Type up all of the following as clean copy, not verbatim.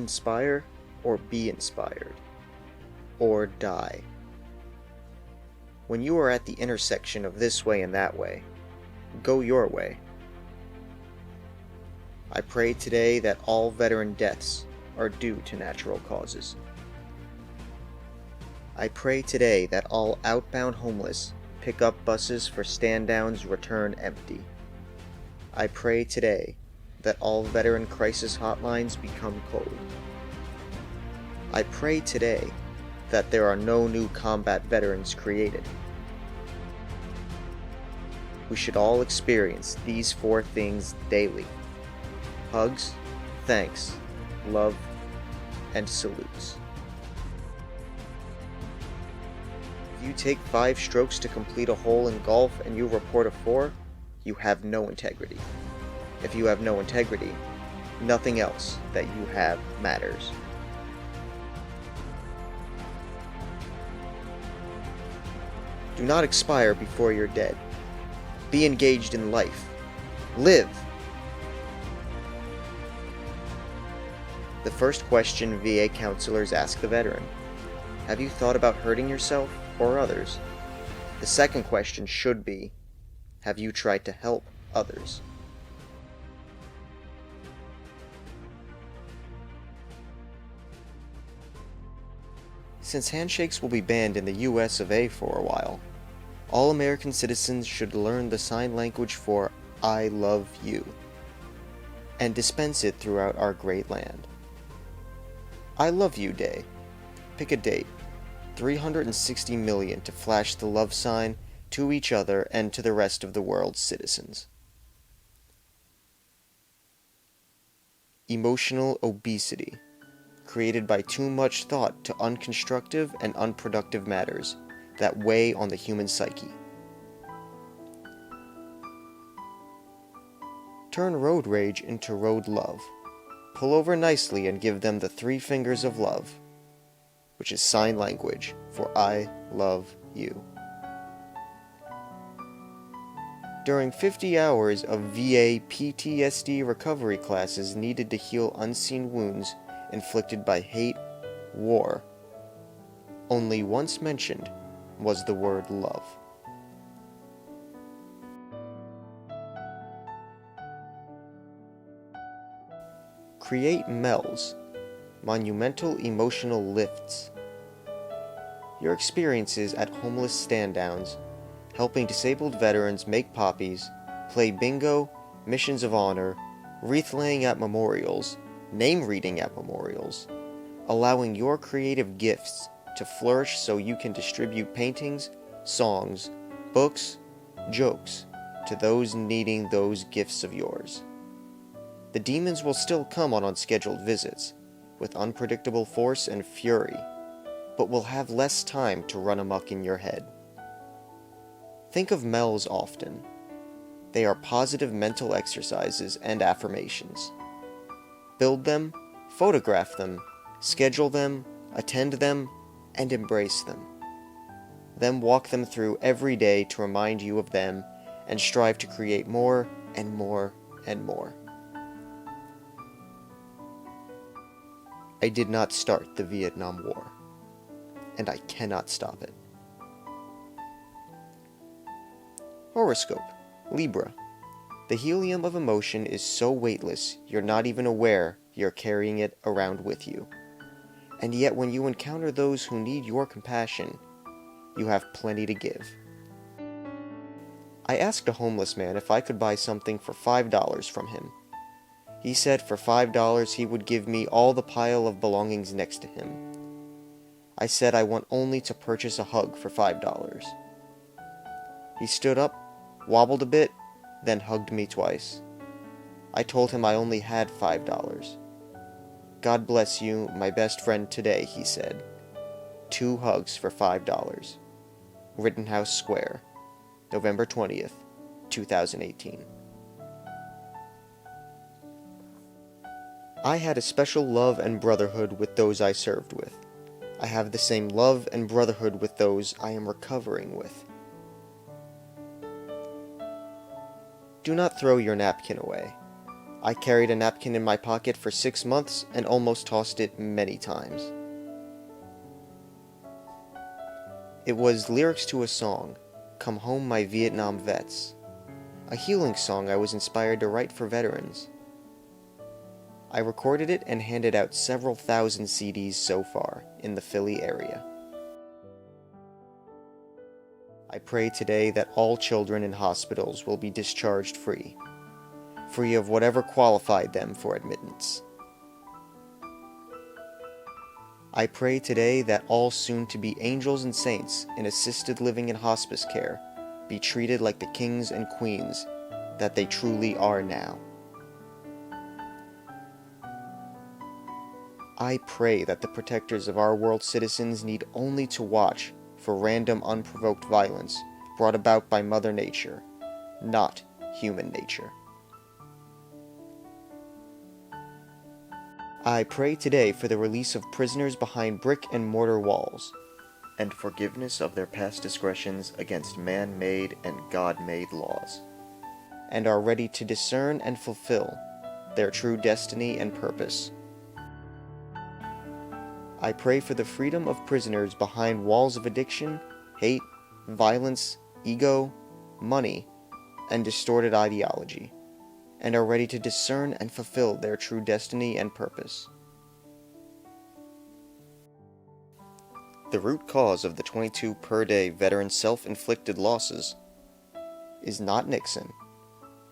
inspire or be inspired, or die. When you are at the intersection of this way and that way, go your way. I pray today that all veteran deaths are due to natural causes. I pray today that all outbound homeless pickup buses for stand-downs return empty. I pray today that all veteran crisis hotlines become cold. I pray today that there are no new combat veterans created. We should all experience these 4 things daily: hugs, thanks, love, and salutes. If you take 5 strokes to complete a hole in golf and you report a 4, you have no integrity. If you have no integrity, nothing else that you have matters. Do not expire before you're dead. Be engaged in life. Live! The first question VA counselors ask the veteran: have you thought about hurting yourself or others? The second question should be: have you tried to help others? Since handshakes will be banned in the US of A for a while, all American citizens should learn the sign language for I love you, and dispense it throughout our great land. I Love You Day. Pick a date. 360 million to flash the love sign to each other and to the rest of the world's citizens. Emotional obesity. Created by too much thought to unconstructive and unproductive matters that weigh on the human psyche. Turn road rage into road love. Pull over nicely and give them the 3 fingers of love, which is sign language for I love you. During 50 hours of VA PTSD recovery classes needed to heal unseen wounds inflicted by hate, war, only once mentioned was the word love. Create MELs, monumental emotional lifts. Your experiences at homeless stand-downs, helping disabled veterans make poppies, play bingo, missions of honor, wreath laying at memorials, name reading at memorials, allowing your creative gifts to flourish so you can distribute paintings, songs, books, jokes to those needing those gifts of yours. The demons will still come on unscheduled visits, with unpredictable force and fury, but will have less time to run amok in your head. Think of MELs often. They are positive mental exercises and affirmations. Build them, photograph them, schedule them, attend them, and embrace them. Then walk them through every day to remind you of them and strive to create more and more and more. I did not start the Vietnam War, and I cannot stop it. Horoscope, Libra. The helium of emotion is so weightless you're not even aware you're carrying it around with you. And yet when you encounter those who need your compassion, you have plenty to give. I asked a homeless man if I could buy something for $5 from him. He said for $5 he would give me all the pile of belongings next to him. I said I want only to purchase a hug for $5. He stood up, wobbled a bit, then hugged me twice. I told him I only had $5. God bless you, my best friend today, he said. 2 hugs for $5. Rittenhouse Square, November 20th, 2018. I had a special love and brotherhood with those I served with. I have the same love and brotherhood with those I am recovering with. Do not throw your napkin away. I carried a napkin in my pocket for 6 months and almost tossed it many times. It was lyrics to a song, Come Home My Vietnam Vets, a healing song I was inspired to write for veterans. I recorded it and handed out several thousand CDs so far in the Philly area. I pray today that all children in hospitals will be discharged free of whatever qualified them for admittance. I pray today that all soon-to-be angels and saints in assisted living and hospice care be treated like the kings and queens that they truly are now. I pray that the protectors of our world's citizens need only to watch for random unprovoked violence brought about by Mother Nature, not human nature. I pray today for the release of prisoners behind brick and mortar walls, and forgiveness of their past discretions against man-made and God-made laws, and are ready to discern and fulfill their true destiny and purpose. I pray for the freedom of prisoners behind walls of addiction, hate, violence, ego, money, and distorted ideology, and are ready to discern and fulfill their true destiny and purpose. The root cause of the 22 per day veteran self-inflicted losses is not Nixon,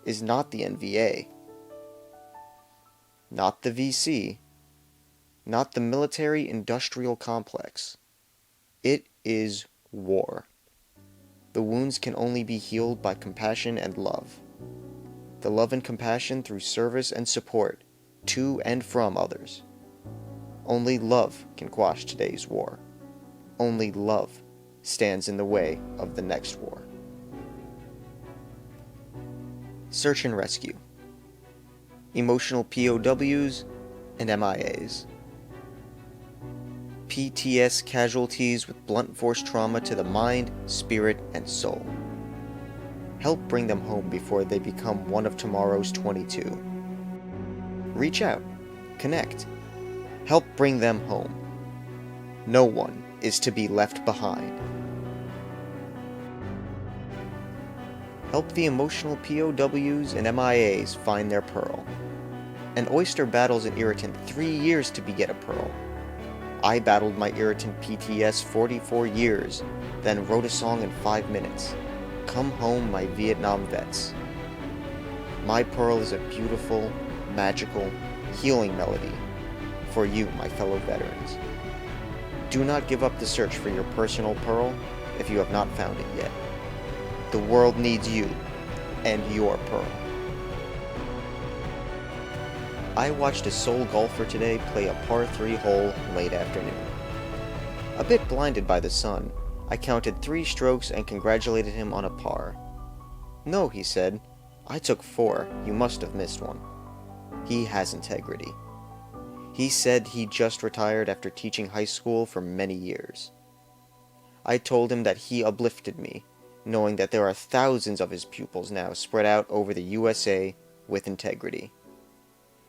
is not the NVA, not the VC, not the military-industrial complex. It is war. The wounds can only be healed by compassion and love. The love and compassion through service and support to and from others. Only love can quash today's war. Only love stands in the way of the next war. Search and rescue. Emotional POWs and MIAs. PTS casualties with blunt force trauma to the mind, spirit, and soul. Help bring them home before they become one of tomorrow's 22. Reach out. Connect. Help bring them home. No one is to be left behind. Help the emotional POWs and MIAs find their pearl. An oyster battles an irritant 3 years to beget a pearl. I battled my irritant PTS 44 years, then wrote a song in 5 minutes. Come home, my Vietnam vets. My pearl is a beautiful, magical, healing melody for you, my fellow veterans. Do not give up the search for your personal pearl if you have not found it yet. The world needs you and your pearl. I watched a sole golfer today play a par 3 hole late afternoon. A bit blinded by the sun, I counted 3 strokes and congratulated him on a par. No, he said, I took 4, you must have missed one. He has integrity. He said he just retired after teaching high school for many years. I told him that he uplifted me, knowing that there are thousands of his pupils now spread out over the USA with integrity.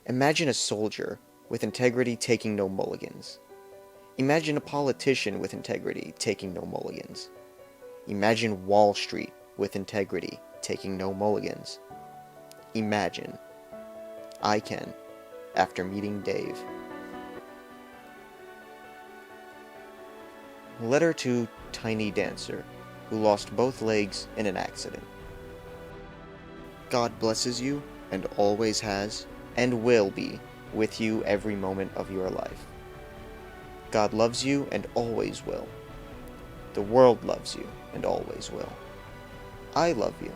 Imagine a soldier with integrity taking no mulligans. Imagine a politician with integrity taking no mulligans. Imagine Wall Street with integrity taking no mulligans. Imagine. I can, after meeting Dave. Letter to Tiny Dancer, who lost both legs in an accident. God blesses you, and always has, and will be, with you every moment of your life. God loves you and always will. The world loves you and always will. I love you.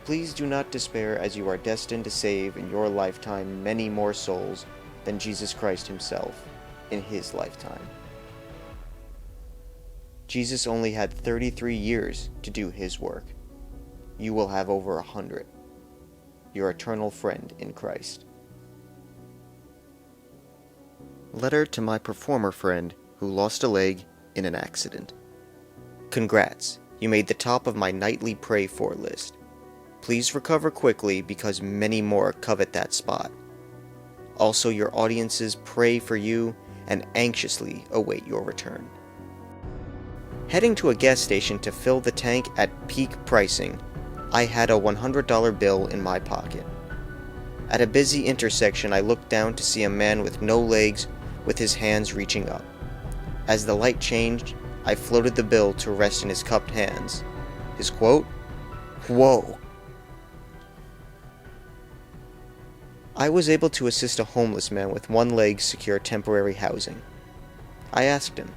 Please do not despair, as you are destined to save in your lifetime many more souls than Jesus Christ himself in his lifetime. Jesus only had 33 years to do his work. You will have over 100. Your eternal friend in Christ. Letter to my performer friend who lost a leg in an accident. Congrats, you made the top of my nightly pray for list. Please recover quickly because many more covet that spot. Also, your audiences pray for you and anxiously await your return. Heading to a gas station to fill the tank at peak pricing, I had a $100 bill in my pocket. At a busy intersection, I looked down to see a man with no legs with his hands reaching up. As the light changed, I floated the bill to rest in his cupped hands. His quote? "Whoa." I was able to assist a homeless man with one leg secure temporary housing. I asked him,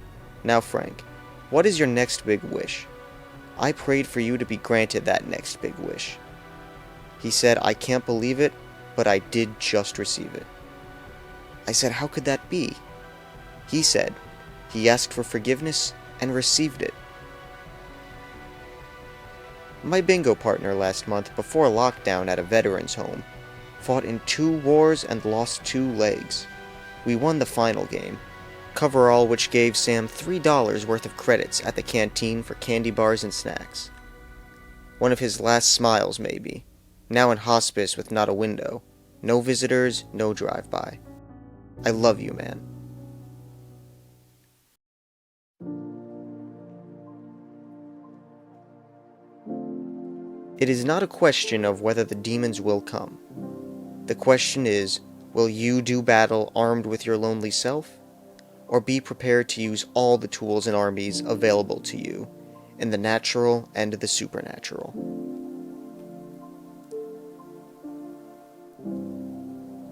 "Now Frank, what is your next big wish?" "I prayed for you to be granted that next big wish." He said, "I can't believe it, but I did just receive it." I said, "How could that be?" He said, he asked for forgiveness and received it. My bingo partner last month, before lockdown at a veteran's home, fought in 2 wars and lost 2 legs. We won the final game, coverall, which gave Sam $3 worth of credits at the canteen for candy bars and snacks. One of his last smiles, maybe. Now in hospice with not a window. No visitors, no drive-by. I love you, man. It is not a question of whether the demons will come. The question is, will you do battle armed with your lonely self, or be prepared to use all the tools and armies available to you in the natural and the supernatural?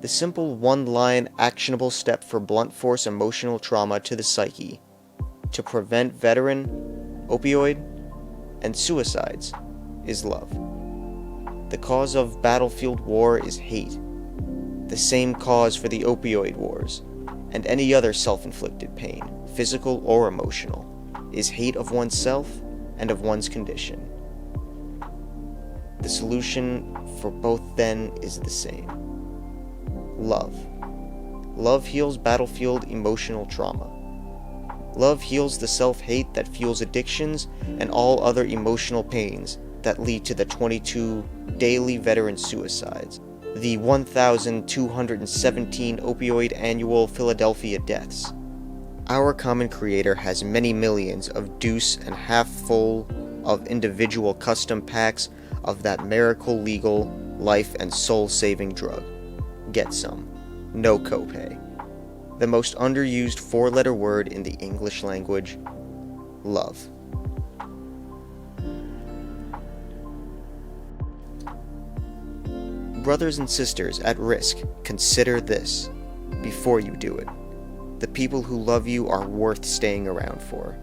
The simple one-line actionable step for blunt force emotional trauma to the psyche to prevent veteran, opioid, and suicides is love. The cause of battlefield war is hate. The same cause for the opioid wars and any other self-inflicted pain, physical or emotional, is hate of oneself and of one's condition. The solution for both then is the same. Love. Love heals battlefield emotional trauma. Love heals the self-hate that fuels addictions and all other emotional pains that lead to the 22 daily veteran suicides, the 1,217 opioid annual Philadelphia deaths. Our common creator has many millions of deuce and half full of individual custom packs of that miracle legal life and soul-saving drug. Get some. No copay. The most underused 4-letter word in the English language, love. Brothers and sisters at risk, consider this before you do it. The people who love you are worth staying around for.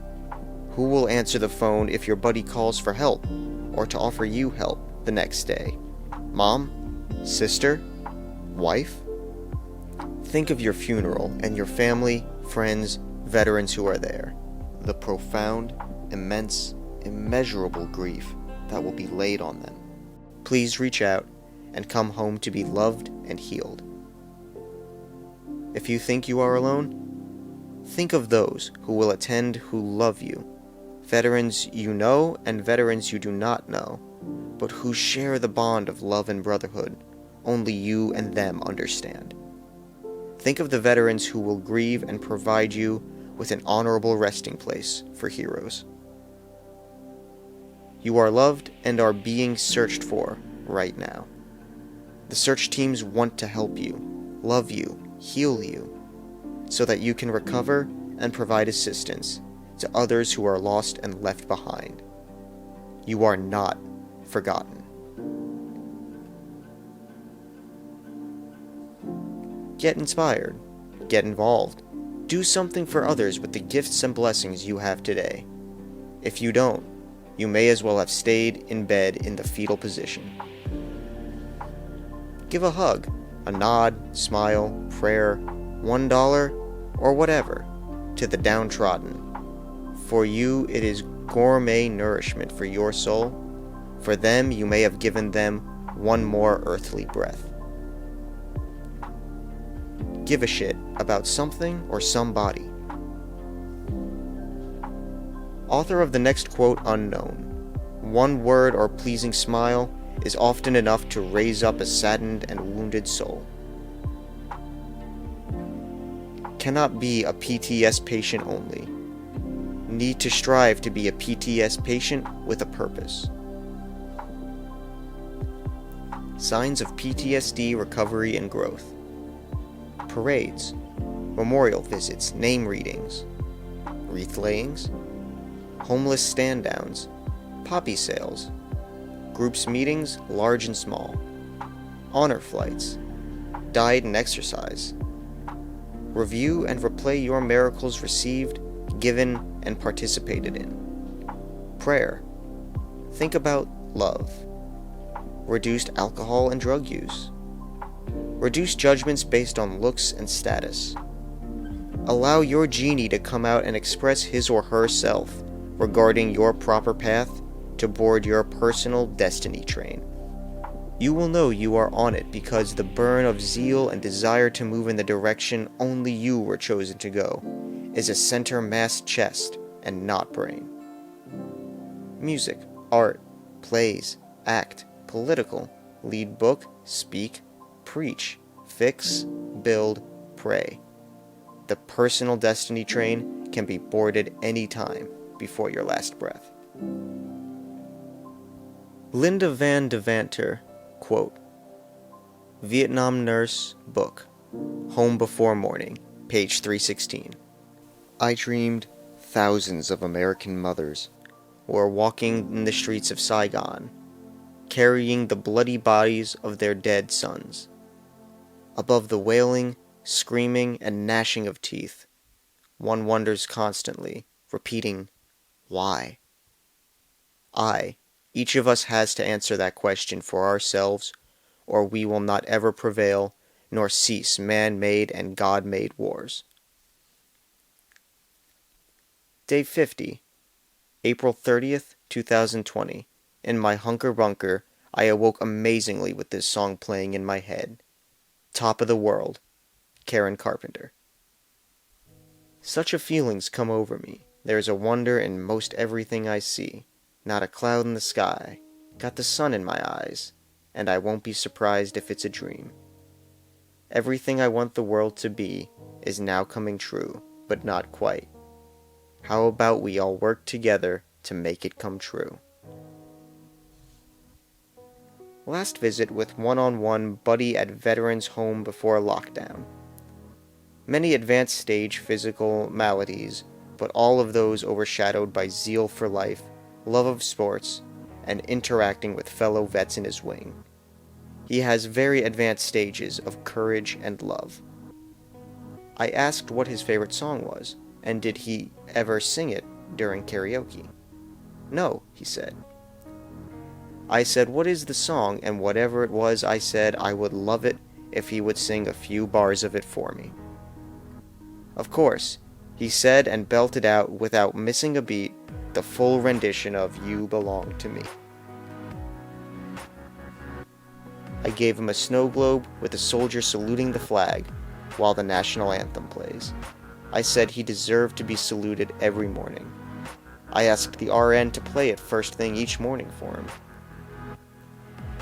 Who will answer the phone if your buddy calls for help or to offer you help the next day? Mom? Sister? Wife? Think of your funeral and your family, friends, veterans who are there. The profound, immense, immeasurable grief that will be laid on them. Please reach out and come home to be loved and healed. If you think you are alone, think of those who will attend who love you, veterans you know and veterans you do not know, but who share the bond of love and brotherhood only you and them understand. Think of the veterans who will grieve and provide you with an honorable resting place for heroes. You are loved and are being searched for right now. The search teams want to help you, love you, heal you, so that you can recover and provide assistance to others who are lost and left behind. You are not forgotten. Get inspired. Get involved. Do something for others with the gifts and blessings you have today. If you don't, you may as well have stayed in bed in the fetal position. Give a hug, a nod, smile, prayer, $1, or whatever, to the downtrodden. For you, it is gourmet nourishment for your soul. For them, you may have given them one more earthly breath. Give a shit about something or somebody. Author of the next quote unknown. One word or pleasing smile, is often enough to raise up a saddened and wounded soul. Cannot be a PTS patient only. Need to strive to be a PTS patient with a purpose. Signs of PTSD recovery and growth. Parades, memorial visits, name readings, wreath layings, homeless stand-downs, poppy sales, groups meetings large and small, honor flights, diet and exercise. Review and replay your miracles received, given, and participated in. Prayer. Think about love. Reduced alcohol and drug use. Reduce judgments based on looks and status. Allow your genie to come out and express his or herself regarding your proper path to board your personal destiny train. You will know you are on it because the burn of zeal and desire to move in the direction only you were chosen to go is a center mass chest and not brain. Music, art, plays, act, political, lead book, speak, preach, fix, build, pray. The personal destiny train can be boarded any time before your last breath. Linda Van Devanter, quote, Vietnam Nurse Book, Home Before Morning, page 316. I dreamed thousands of American mothers were walking in the streets of Saigon, carrying the bloody bodies of their dead sons. Above the wailing, screaming, and gnashing of teeth, one wonders constantly, repeating, why? Each of us has to answer that question for ourselves, or we will not ever prevail, nor cease man-made and God-made wars. Day 50, April 30th, 2020. In my hunker bunker, I awoke amazingly with this song playing in my head. Top of the World, Karen Carpenter. Such a feeling's come over me. There's a wonder in most everything I see. Not a cloud in the sky. Got the sun in my eyes. And I won't be surprised if it's a dream. Everything I want the world to be is now coming true, but not quite. How about we all work together to make it come true? Last visit with one-on-one buddy at veterans' home before lockdown. Many advanced stage physical maladies, but all of those overshadowed by zeal for life, love of sports, and interacting with fellow vets in his wing. He has very advanced stages of courage and love. I asked what his favorite song was, and did he ever sing it during karaoke. No, he said. I said, what is the song, and whatever it was, I said I would love it if he would sing a few bars of it for me. Of course, he said and belted out, without missing a beat, the full rendition of You Belong to Me. I gave him a snow globe with a soldier saluting the flag while the national anthem plays. I said he deserved to be saluted every morning. I asked the RN to play it first thing each morning for him.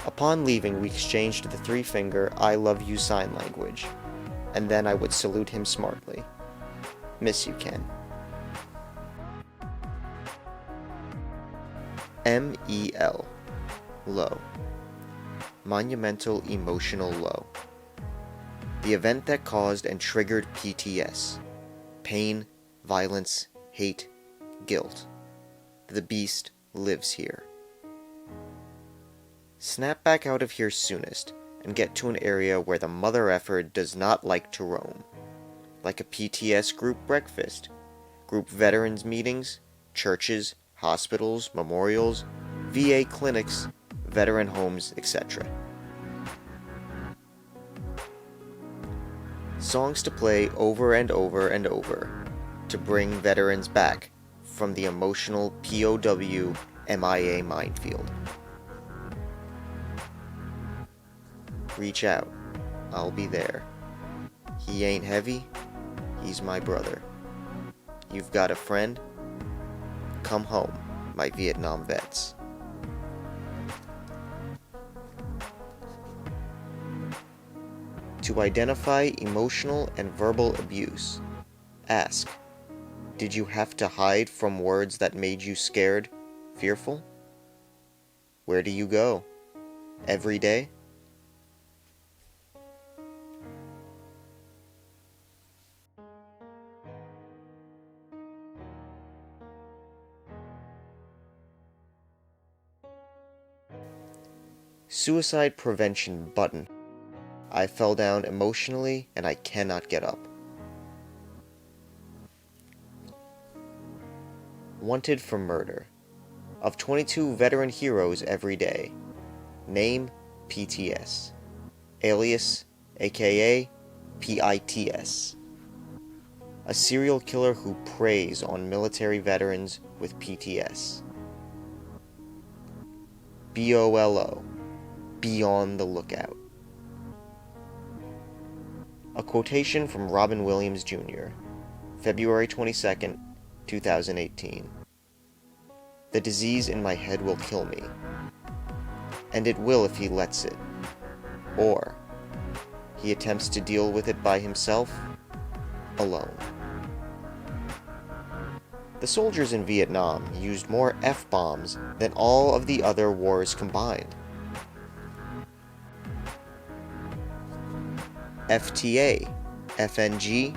Upon leaving, we exchanged the three-finger I love you sign language, and then I would salute him smartly. Miss you, Ken. MEL. Low. Monumental emotional low. The event that caused and triggered PTS. Pain, violence, hate, guilt. The beast lives here. Snap back out of here soonest, and get to an area where the mother effer does not like to roam. Like a PTS group breakfast, group veterans meetings, churches, hospitals, memorials, VA clinics, veteran homes, etc. Songs to play over and over and over to bring veterans back from the emotional POW MIA minefield. Reach out. I'll be there. He ain't heavy. He's my brother. You've got a friend? Come home, my Vietnam vets. To identify emotional and verbal abuse, ask, did you have to hide from words that made you scared, fearful? Where do you go? Every day? Suicide prevention button. I fell down emotionally and I cannot get up. Wanted for murder. Of 22 veteran heroes every day. Name, PTS. Alias, aka PITS. A serial killer who preys on military veterans with PTS. BOLO. Be on the lookout. A quotation from Robin Williams Jr., February 22nd, 2018. The disease in my head will kill me, and it will if he lets it, or he attempts to deal with it by himself, alone. The soldiers in Vietnam used more F-bombs than all of the other wars combined. FTA, FNG,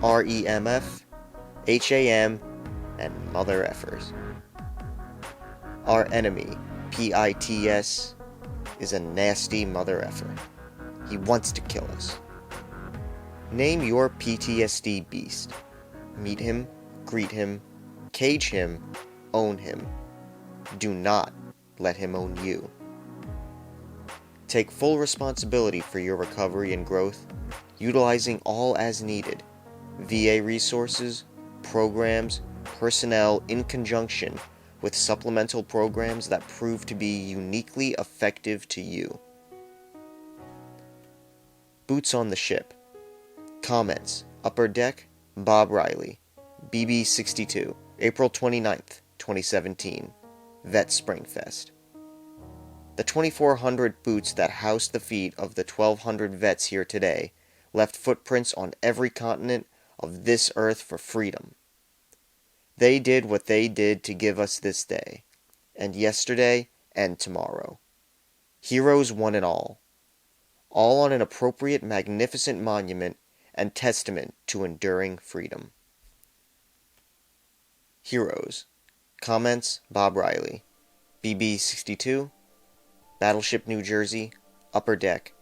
REMF, HAM, and mother effers. Our enemy, PITS, is a nasty mother effer. He wants to kill us. Name your PTSD beast. Meet him, greet him, cage him, own him. Do not let him own you. Take full responsibility for your recovery and growth, utilizing all as needed, VA resources, programs, personnel in conjunction with supplemental programs that prove to be uniquely effective to you. Boots on the ship. Comments, Upper Deck, Bob Reilly, BB62, April 29th, 2017, Vet Springfest. The 2,400 boots that housed the feet of the 1,200 vets here today left footprints on every continent of this earth for freedom. They did what they did to give us this day, and yesterday, and tomorrow. Heroes one and all on an appropriate, magnificent monument and testament to enduring freedom. Heroes. Comments, Bob Reilly, BB62, Battleship New Jersey, Upper Deck,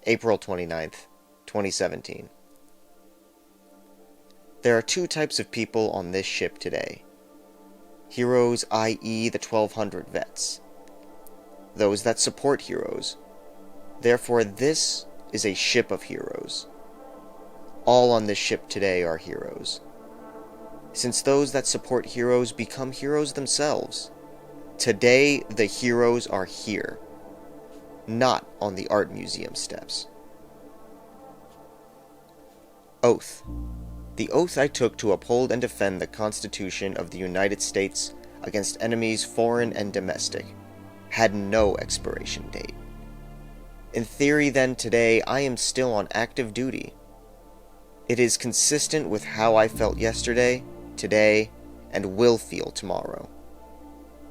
April 29th, 2017. There are two types of people on this ship today. Heroes, i.e. the 1,200 vets. Those that support heroes. Therefore, this is a ship of heroes. All on this ship today are heroes. Since those that support heroes become heroes themselves, today the heroes are here, not on the art museum steps. Oath. The oath I took to uphold and defend the Constitution of the United States against enemies foreign and domestic had no expiration date. In theory, then, today I am still on active duty. It is consistent with how I felt yesterday, today, and will feel tomorrow.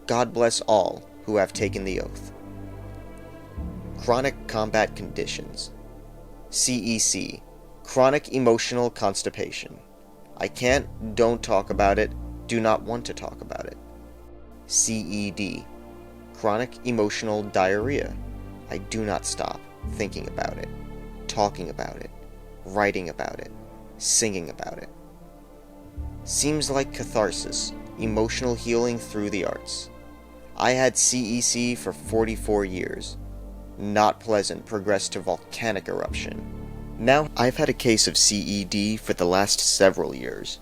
God bless all who have taken the oath. Chronic combat conditions. CEC. Chronic emotional constipation. I can't, don't talk about it, do not want to talk about it. CED. Chronic emotional diarrhea. I do not stop thinking about it, talking about it, writing about it, singing about it. Seems like catharsis, emotional healing through the arts. I had CEC for 44 years. Not pleasant, progressed to volcanic eruption. Now I've had a case of CED for the last several years.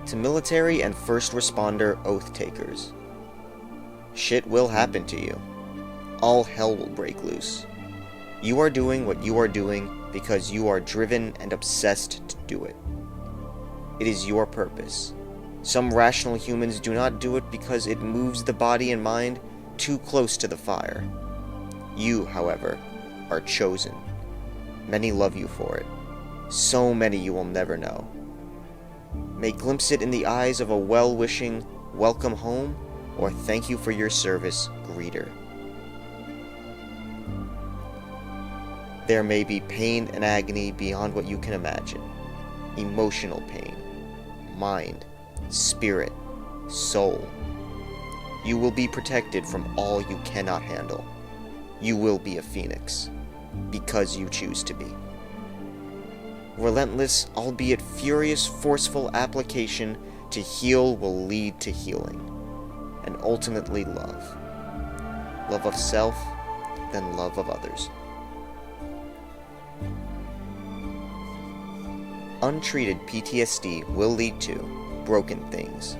To military and first responder oath takers. Shit will happen to you. All hell will break loose. You are doing what you are doing because you are driven and obsessed to do it. It is your purpose. Some rational humans do not do it because it moves the body and mind too close to the fire. You, however, are chosen. Many love you for it. So many you will never know. May glimpse it in the eyes of a well-wishing, welcome home, or thank you for your service greeter. There may be pain and agony beyond what you can imagine. Emotional pain, mind, spirit, soul. You will be protected from all you cannot handle. You will be a phoenix, because you choose to be. Relentless, albeit furious, forceful application to heal will lead to healing, and ultimately love. Love of self, then love of others. Untreated PTSD will lead to broken things,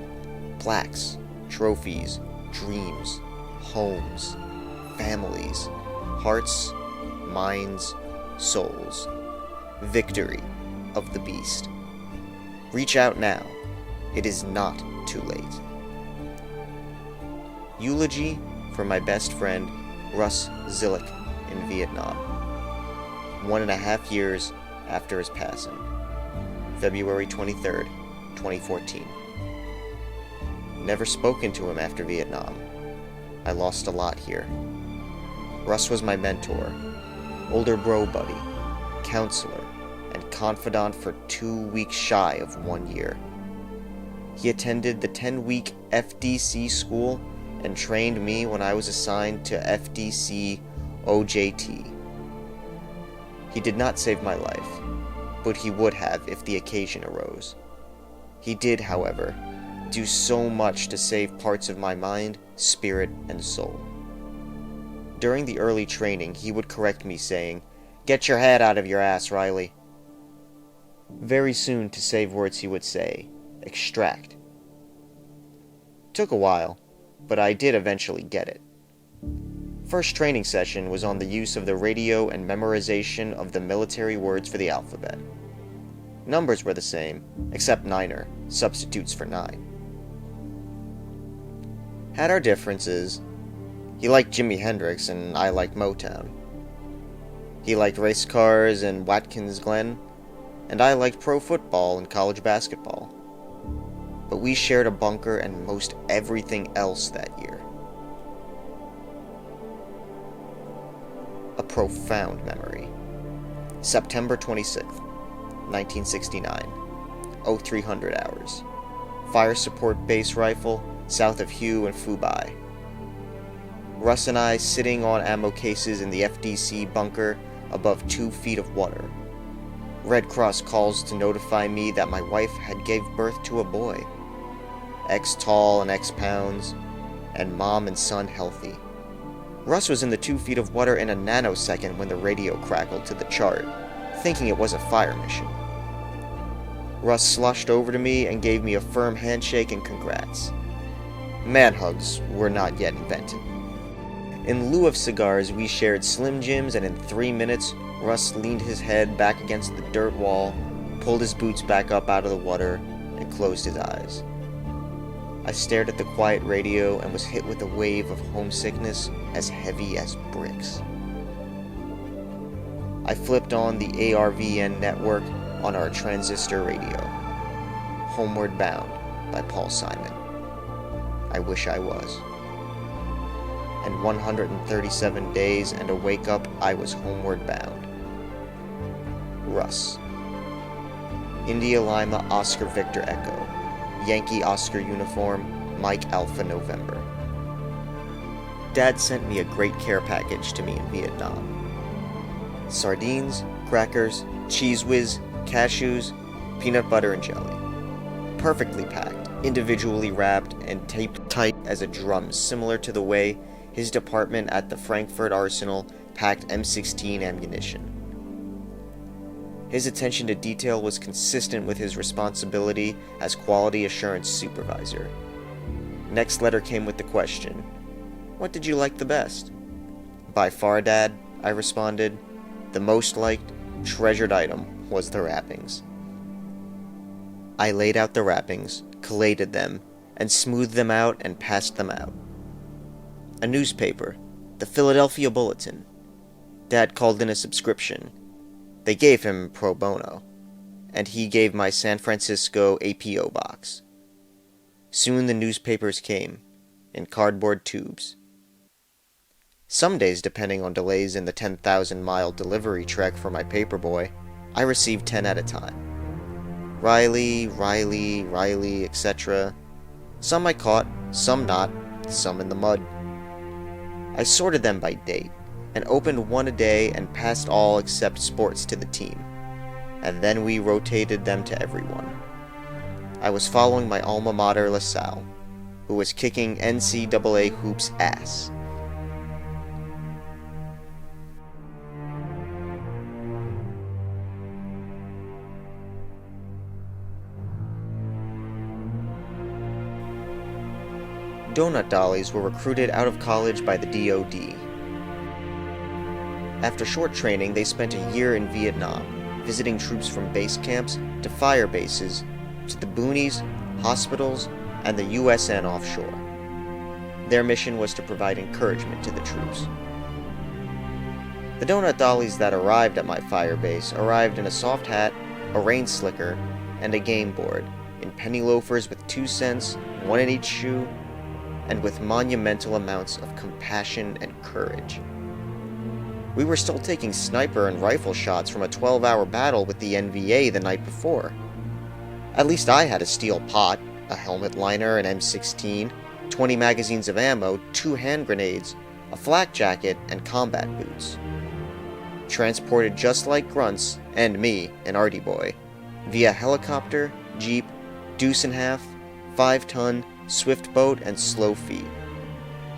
plaques, trophies, dreams, homes, families, hearts, minds, souls. Victory of the beast. Reach out now. It is not too late. Eulogy for my best friend, Russ Zillick, in Vietnam. 1.5 years after his passing. February 23rd, 2014. Never spoken to him after Vietnam. I lost a lot here. Russ was my mentor, older bro buddy, counselor, and confidant for 2 weeks shy of 1 year. He attended the 10-week FDC school and trained me when I was assigned to FDC OJT. He did not save my life, but he would have if the occasion arose. He did, however, do so much to save parts of my mind, spirit, and soul. During the early training, he would correct me saying, "Get your head out of your ass, Reilly." Very soon, to save words, he would say, "Extract." Took a while, but I did eventually get it. First training session was on the use of the radio and memorization of the military words for the alphabet. Numbers were the same, except niner, substitutes for 9. Had our differences. He liked Jimi Hendrix and I liked Motown. He liked race cars and Watkins Glen, and I liked pro football and college basketball. But we shared a bunker and most everything else that year. A profound memory. September 26th, 1969. 0300 hours. Fire support base rifle, south of Hue and Fubai. Russ and I sitting on ammo cases in the FDC bunker above 2 feet of water. Red Cross calls to notify me that my wife had gave birth to a boy. X tall and X pounds, and mom and son healthy. Russ was in the 2 feet of water in a nanosecond when the radio crackled to the chart, thinking it was a fire mission. Russ sloshed over to me and gave me a firm handshake and congrats. Man hugs were not yet invented. In lieu of cigars, we shared Slim Jims, and in 3 minutes, Russ leaned his head back against the dirt wall, pulled his boots back up out of the water, and closed his eyes. I stared at the quiet radio and was hit with a wave of homesickness as heavy as bricks. I flipped on the ARVN network on our transistor radio. Homeward Bound by Paul Simon. I wish I was. And 137 days and a wake-up, I was homeward bound. Russ. India Lima Oscar Victor Echo. Yankee Oscar uniform, Mike Alpha November. Dad sent me a great care package to me in Vietnam. Sardines, crackers, Cheese Whiz, cashews, peanut butter and jelly. Perfectly packed, individually wrapped, and taped tight as a drum, similar to the way his department at the Frankfurt Arsenal packed M16 ammunition. His attention to detail was consistent with his responsibility as quality assurance supervisor. Next letter came with the question, "What did you like the best?" "By far, Dad," I responded, "the most liked, treasured item was the wrappings." I laid out the wrappings, collated them, and smoothed them out and passed them out. A newspaper, the Philadelphia Bulletin. Dad called in a subscription. They gave him pro bono, and he gave my San Francisco a P.O. box. Soon the newspapers came, in cardboard tubes. Some days, depending on delays in the 10,000-mile delivery trek for my paperboy, I received 10 at a time. Reilly, etc. Some I caught, some not, some in the mud. I sorted them by date, and opened one a day and passed all except sports to the team, and then we rotated them to everyone. I was following my alma mater LaSalle, who was kicking NCAA hoops ass. Donut dollies were recruited out of college by the DoD. After short training, they spent a year in Vietnam, visiting troops from base camps to fire bases, to the boonies, hospitals, and the USN offshore. Their mission was to provide encouragement to the troops. The donut dollies that arrived at my fire base arrived in a soft hat, a rain slicker, and a game board, in penny loafers with 2 cents, one in each shoe, and with monumental amounts of compassion and courage. We were still taking sniper and rifle shots from a 12-hour battle with the NVA the night before. At least I had a steel pot, a helmet liner, an M16, 20 magazines of ammo, 2 hand grenades, a flak jacket, and combat boots. Transported just like grunts, and me, an arty boy, via helicopter, jeep, deuce-and-half, 5-ton, swift boat, and slow feet.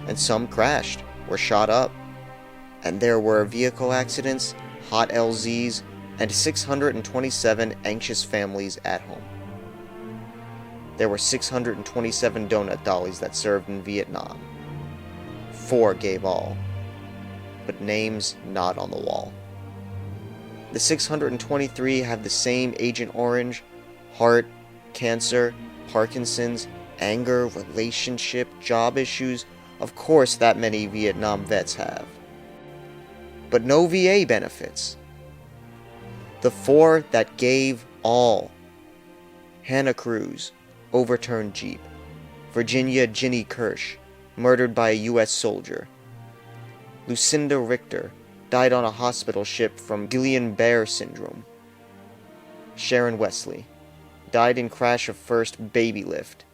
And some crashed, were shot up. And there were vehicle accidents, hot LZs, and 627 anxious families at home. There were 627 donut dollies that served in Vietnam. 4 gave all, but names not on the wall. The 623 have the same Agent Orange, heart, cancer, Parkinson's, anger, relationship, job issues, of course that many Vietnam vets have. But no VA benefits. The 4 that gave all. Hannah Cruz, overturned Jeep. Virginia Ginny Kirsch, murdered by a U.S. soldier. Lucinda Richter, died on a hospital ship from Guillain-Barré syndrome. Sharon Wesley, died in crash of first baby lift,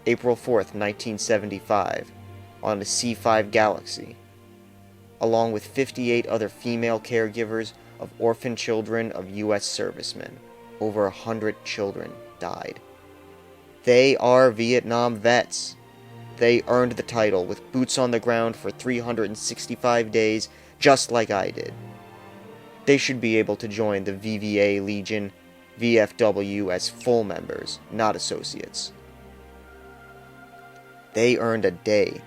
April 4th, 1975, on a C-5 Galaxy, along with 58 other female caregivers of orphan children of U.S. servicemen. Over 100 children died. They are Vietnam vets. They earned the title with boots on the ground for 365 days, just like I did. They should be able to join the VVA Legion, VFW as full members, not associates. They earned a day,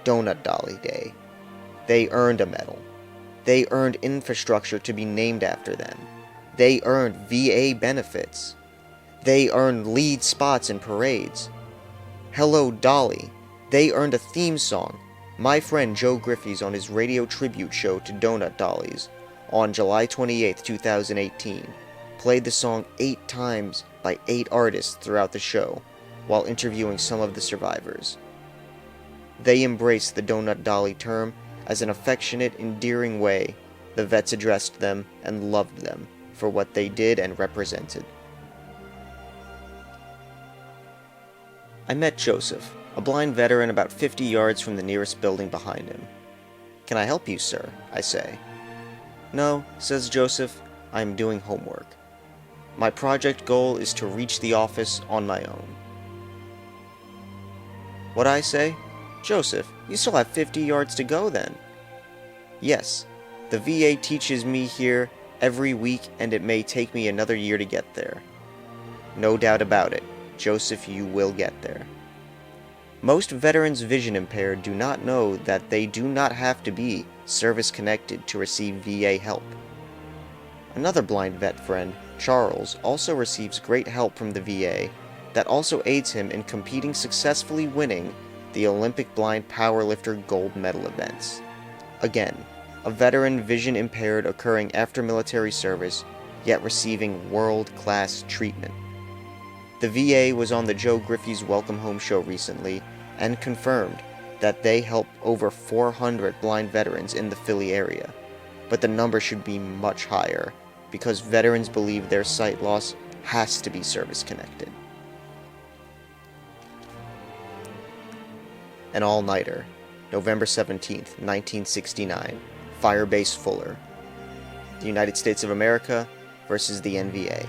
Donut Dolly Day. They earned a medal. They earned infrastructure to be named after them. They earned VA benefits. They earned lead spots in parades. Hello, Dolly. They earned a theme song. My friend Joe Griffey's on his radio tribute show to Donut Dollies on July 28, 2018, played the song 8 times by 8 artists throughout the show while interviewing some of the survivors. They embraced the Donut Dolly term as an affectionate, endearing way the vets addressed them and loved them for what they did and represented. I met Joseph, a blind veteran about 50 yards from the nearest building behind him. "Can I help you, sir?" I say. "No," says Joseph, "I am doing homework. My project goal is to reach the office on my own." What I say? "Joseph, you still have 50 yards to go then." "Yes, the VA teaches me here every week and it may take me another year to get there." "No doubt about it, Joseph, you will get there." Most veterans vision impaired do not know that they do not have to be service-connected to receive VA help. Another blind vet friend, Charles, also receives great help from the VA that also aids him in competing successfully winning the Olympic blind powerlifter gold medal events. Again, a veteran vision impaired occurring after military service, yet receiving world-class treatment. The VA was on the Joe Griffey's Welcome Home show recently and confirmed that they help over 400 blind veterans in the Philly area, but the number should be much higher because veterans believe their sight loss has to be service-connected. An all-nighter, November 17th, 1969, Firebase Fuller. The United States of America versus the NVA.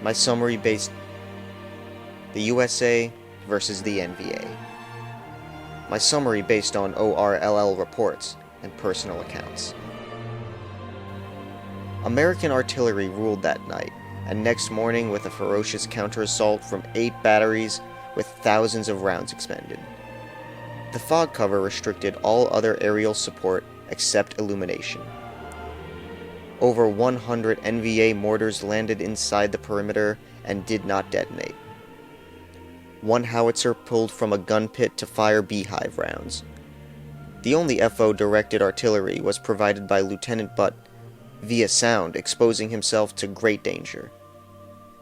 My summary based the USA versus the NVA. My summary based on ORLL reports and personal accounts. American artillery ruled that night, and next morning with a ferocious counter-assault from 8 batteries with thousands of rounds expended. The fog cover restricted all other aerial support except illumination. Over 100 NVA mortars landed inside the perimeter and did not detonate. One howitzer pulled from a gun pit to fire beehive rounds. The only FO-directed artillery was provided by Lieutenant Butt via sound, exposing himself to great danger.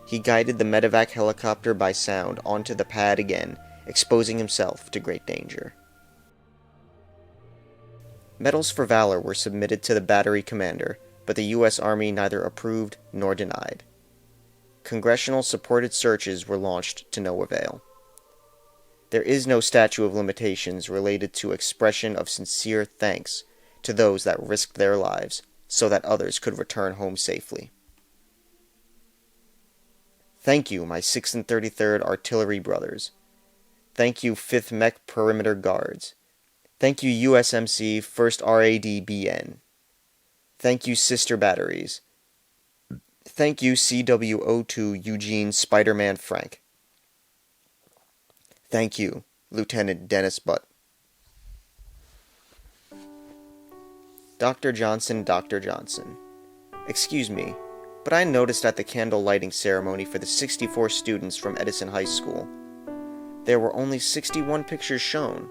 He guided the medevac helicopter by sound onto the pad again, exposing himself to great danger. Medals for valor were submitted to the battery commander, but the U.S. Army neither approved nor denied. Congressional-supported searches were launched to no avail. There is no statute of limitations related to expression of sincere thanks to those that risked their lives so that others could return home safely. Thank you, my 6th and 33rd Artillery brothers. Thank you, 5th Mech Perimeter Guards. Thank you, USMC 1st RADBN. Thank you, Sister Batteries. Thank you, CWO2 Eugene Spider-Man Frank. Thank you, Lieutenant Dennis Butt. Dr. Johnson, Dr. Johnson. Excuse me, but I noticed at the candle lighting ceremony for the 64 students from Edison High School, there were only 61 pictures shown.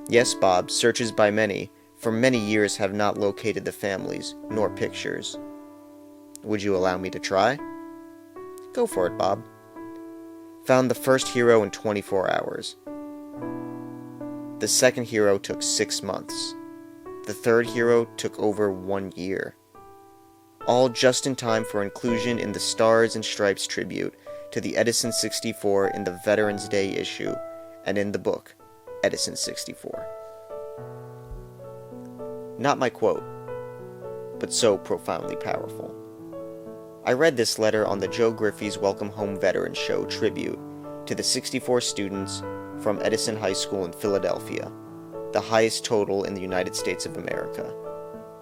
Yes, Bob, searches by many, for many years have not located the families, nor pictures. Would you allow me to try? Go for it, Bob. Found the first hero in 24 hours. The second hero took 6 months. The third hero took over 1 year. All just in time for inclusion in the Stars and Stripes tribute to the Edison 64 in the Veterans Day issue, and in the book, Edison 64. Not my quote, but so profoundly powerful. I read this letter on the Joe Griffey's Welcome Home Veterans Show tribute to the 64 students from Edison High School in Philadelphia, the highest total in the United States of America.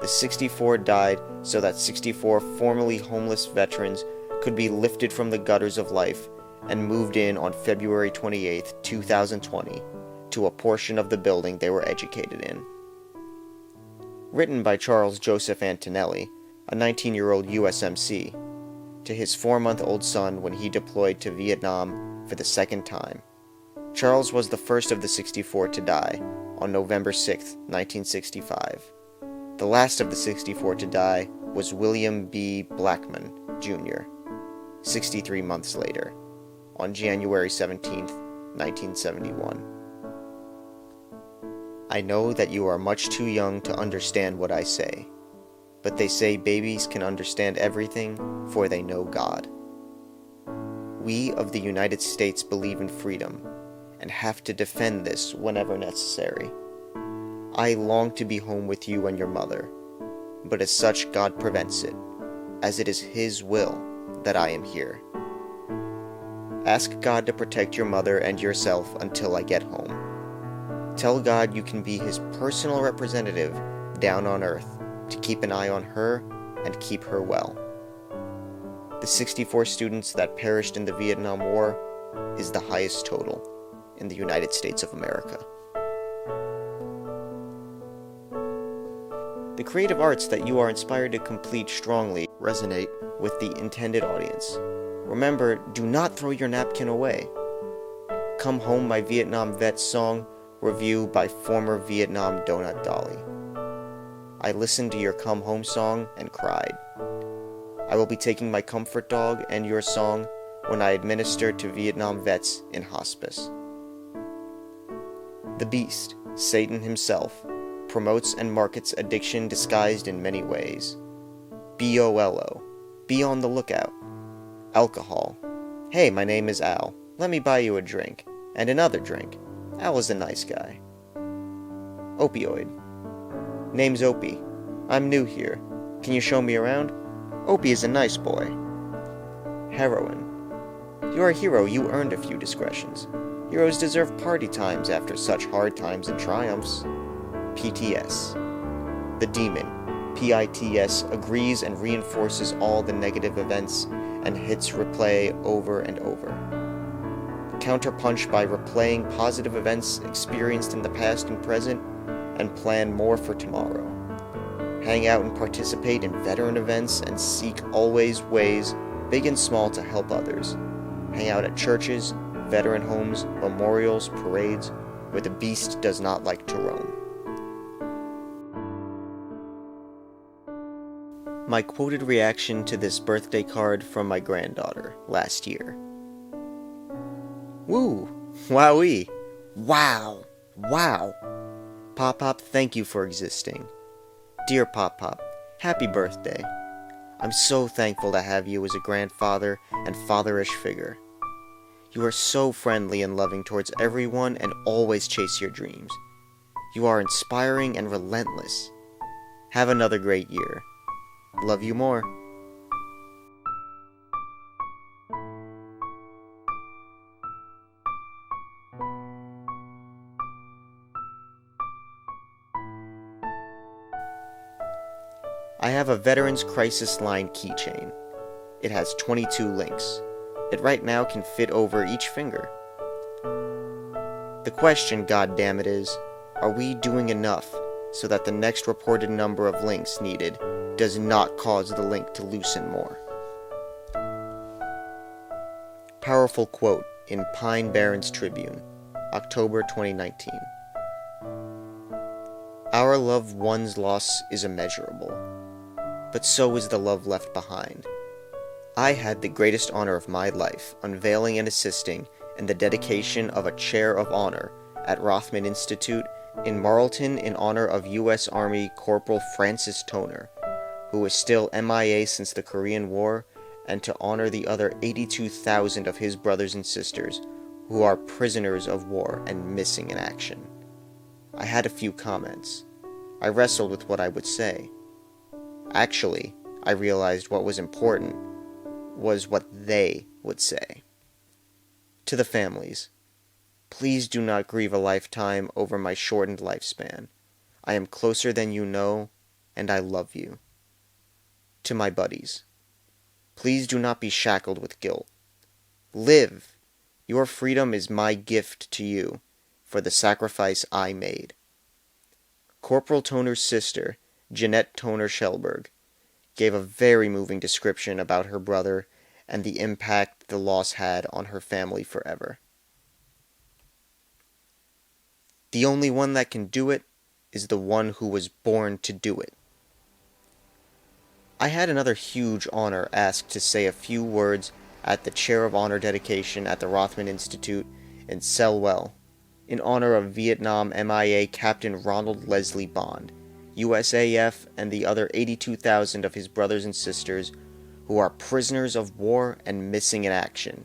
The 64 died so that 64 formerly homeless veterans could be lifted from the gutters of life and moved in on February 28, 2020, to a portion of the building they were educated in. Written by Charles Joseph Antonelli, a 19-year-old USMC, to his 4-month-old son when he deployed to Vietnam for the second time. Charles was the first of the 64 to die on November 6, 1965. The last of the 64 to die was William B. Blackman, Jr., 63 months later, on January 17, 1971. I know that you are much too young to understand what I say, but they say babies can understand everything, for they know God. We of the United States believe in freedom, and have to defend this whenever necessary. I long to be home with you and your mother, but as such God prevents it, as it is His will that I am here. Ask God to protect your mother and yourself until I get home. Tell God you can be His personal representative down on earth to keep an eye on her and keep her well. The 64 students that perished in the Vietnam War is the highest total in the United States of America. The creative arts that you are inspired to complete strongly resonate with the intended audience. Remember, do not throw your napkin away. Come Home, My Vietnam Vet song review by former Vietnam donut dolly. I listened to your Come Home song and cried. I will be taking my comfort dog and your song when I administer to Vietnam vets in hospice. The Beast, Satan himself, promotes and markets addiction disguised in many ways. BOLO, be on the lookout. Alcohol, hey, my name is Al, let me buy you a drink, and another drink. Al is a nice guy. Opioid, name's Opie, I'm new here, can you show me around? Opie is a nice boy. Heroin, you're a hero, you earned a few discretions. Heroes deserve party times after such hard times and triumphs. PTS. The Demon, PITS, agrees and reinforces all the negative events and hits replay over and over. Counterpunch by replaying positive events experienced in the past and present and plan more for tomorrow. Hang out and participate in veteran events and seek always ways, big and small, to help others. Hang out at churches, veteran homes, memorials, parades, where the beast does not like to roam. My quoted reaction to this birthday card from my granddaughter last year. Woo! Wowee! Wow! Wow! Pop-Pop, thank you for existing. Dear Pop-Pop, happy birthday. I'm so thankful to have you as a grandfather and fatherish figure. You are so friendly and loving towards everyone and always chase your dreams. You are inspiring and relentless. Have another great year. Love you more. I have a Veterans Crisis Line keychain. It has 22 links. It right now can fit over each finger. The question, goddammit, is, are we doing enough so that the next reported number of links needed does not cause the link to loosen more? Powerful quote in Pine Barrens Tribune, October 2019. Our loved one's loss is immeasurable, but so is the love left behind. I had the greatest honor of my life unveiling and assisting in the dedication of a Chair of Honor at Rothman Institute in Marlton in honor of U.S. Army Corporal Francis Toner, who is still MIA since the Korean War, and to honor the other 82,000 of his brothers and sisters who are prisoners of war and missing in action. I had a few comments. I wrestled with what I would say. Actually, I realized what was important was what they would say. To the families, please do not grieve a lifetime over my shortened lifespan. I am closer than you know, and I love you. To my buddies, please do not be shackled with guilt. Live! Your freedom is my gift to you for the sacrifice I made. Corporal Toner's sister, Jeanette Toner-Shellberg, gave a very moving description about her brother and the impact the loss had on her family forever. The only one that can do it is the one who was born to do it. I had another huge honor asked to say a few words at the Chair of Honor dedication at the Rothman Institute in Selwell, in honor of Vietnam MIA Captain Ronald Leslie Bond, USAF, and the other 82,000 of his brothers and sisters who are prisoners of war and missing in action.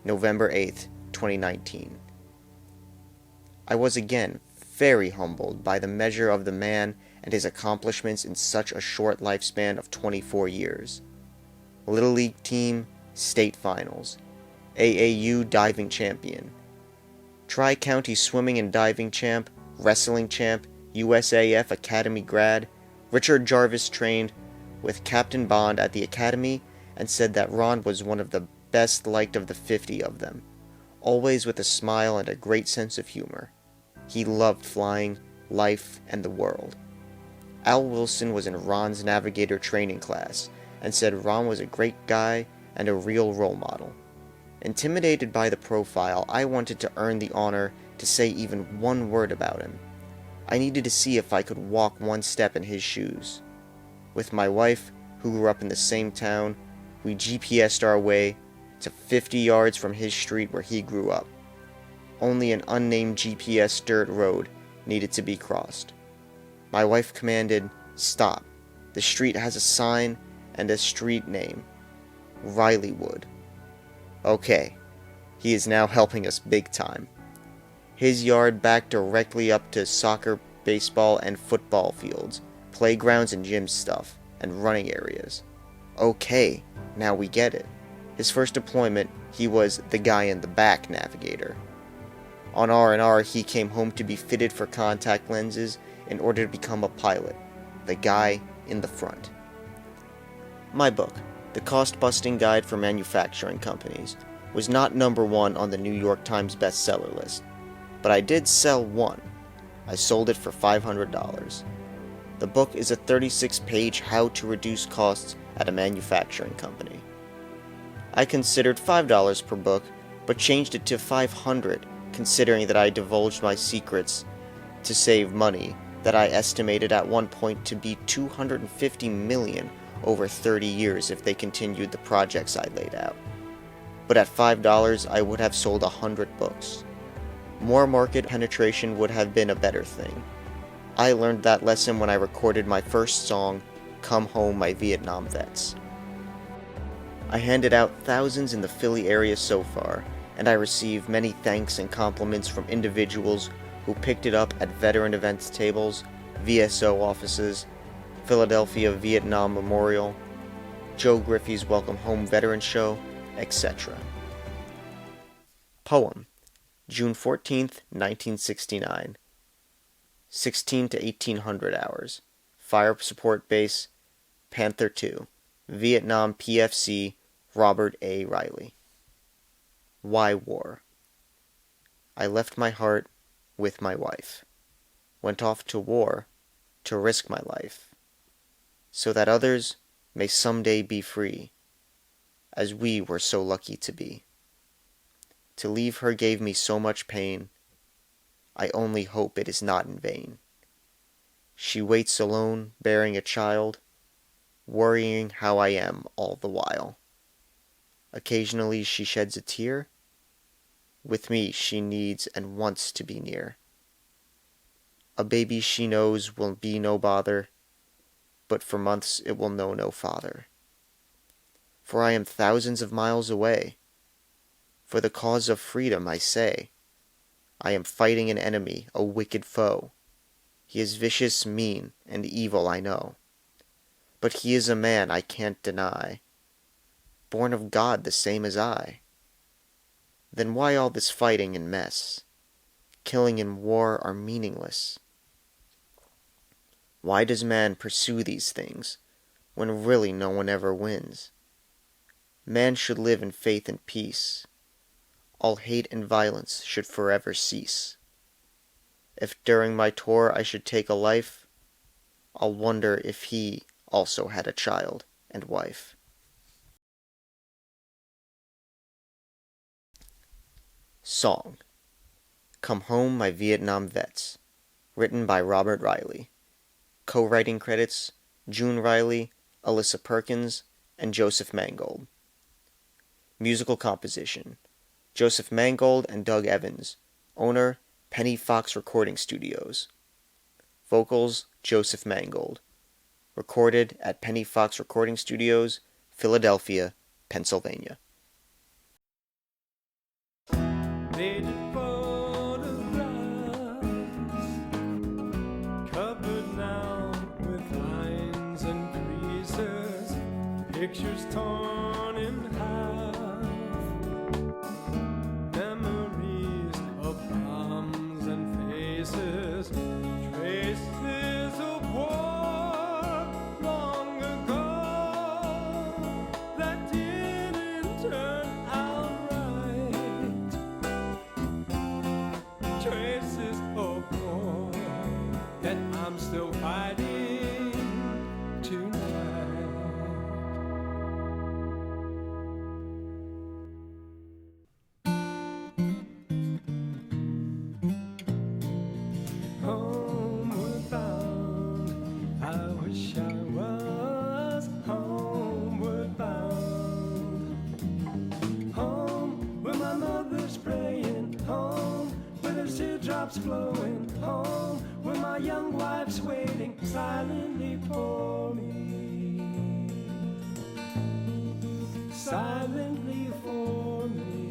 November 8th, 2019. I was again very humbled by the measure of the man and his accomplishments in such a short lifespan of 24 years. Little League team, state finals. AAU diving champion. Tri-County swimming and diving champ, wrestling champ, USAF Academy grad. Richard Jarvis trained with Captain Bond at the Academy and said that Ron was one of the best liked of the 50 of them, always with a smile and a great sense of humor. He loved flying, life, and the world. Al Wilson was in Ron's navigator training class and said Ron was a great guy and a real role model. Intimidated by the profile, I wanted to earn the honor to say even one word about him. I needed to see if I could walk one step in his shoes. With my wife, who grew up in the same town, we GPS'd our way to 50 yards from his street where he grew up. Only an unnamed GPS dirt road needed to be crossed. My wife commanded, "Stop. The street has a sign and a street name. Reillywood." Okay, he is now helping us big time. His yard backed directly up to soccer, baseball, and football fields, playgrounds and gym stuff, and running areas. Okay, now we get it. His first deployment, he was the guy in the back navigator. On R&R, he came home to be fitted for contact lenses in order to become a pilot, the guy in the front. My book, The Cost-Busting Guide for Manufacturing Companies, was not number 1 on the New York Times bestseller list, but I did sell one. I sold it for $500. The book is a 36-page how to reduce costs at a manufacturing company. I considered $5 per book, but changed it to $500, considering that I divulged my secrets to save money that I estimated at one point to be $250 million over 30 years if they continued the projects I laid out. But at $5, I would have sold 100 books. More market penetration would have been a better thing. I learned that lesson when I recorded my first song, "Come Home, My Vietnam Vets." I handed out thousands in the Philly area so far, and I received many thanks and compliments from individuals who picked it up at veteran events tables, VSO offices, Philadelphia Vietnam Memorial, Joe Griffey's Welcome Home Veteran Show, etc. Poem, June 14th, 1969. 16 to 1800 hours. Fire Support Base, Panther II, Vietnam PFC, Robert A. Reilly. Why war? I left my heart with my wife. Went off to war to risk my life, so that others may someday be free, as we were so lucky to be. To leave her gave me so much pain, I only hope it is not in vain. She waits alone, bearing a child, worrying how I am all the while. Occasionally she sheds a tear. With me she needs and wants to be near. A baby she knows will be no bother, but for months it will know no father. For I am thousands of miles away. For the cause of freedom, I say, I am fighting an enemy, a wicked foe. He is vicious, mean, and evil, I know. But he is a man I can't deny, born of God the same as I. Then why all this fighting and mess? Killing and war are meaningless. Why does man pursue these things, when really no one ever wins? Man should live in faith and peace. All hate and violence should forever cease. If during my tour I should take a life, I'll wonder if he also had a child and wife. Song, Come Home, My Vietnam Vets, written by Robert Reilly. Co-writing credits, June Reilly, Alyssa Perkins, and Joseph Mangold. Musical composition, Joseph Mangold and Doug Evans. Owner, Penny Fox Recording Studios. Vocals, Joseph Mangold. Recorded at Penny Fox Recording Studios, Philadelphia, Pennsylvania. Faded photographs, covered now with lines and creases, pictures torn in half, memories of bombs and faces, traces of war long ago that didn't turn out right. Traces of war that I'm still fighting tonight. drops flowing home, where my young wife's waiting silently for me, silently for me.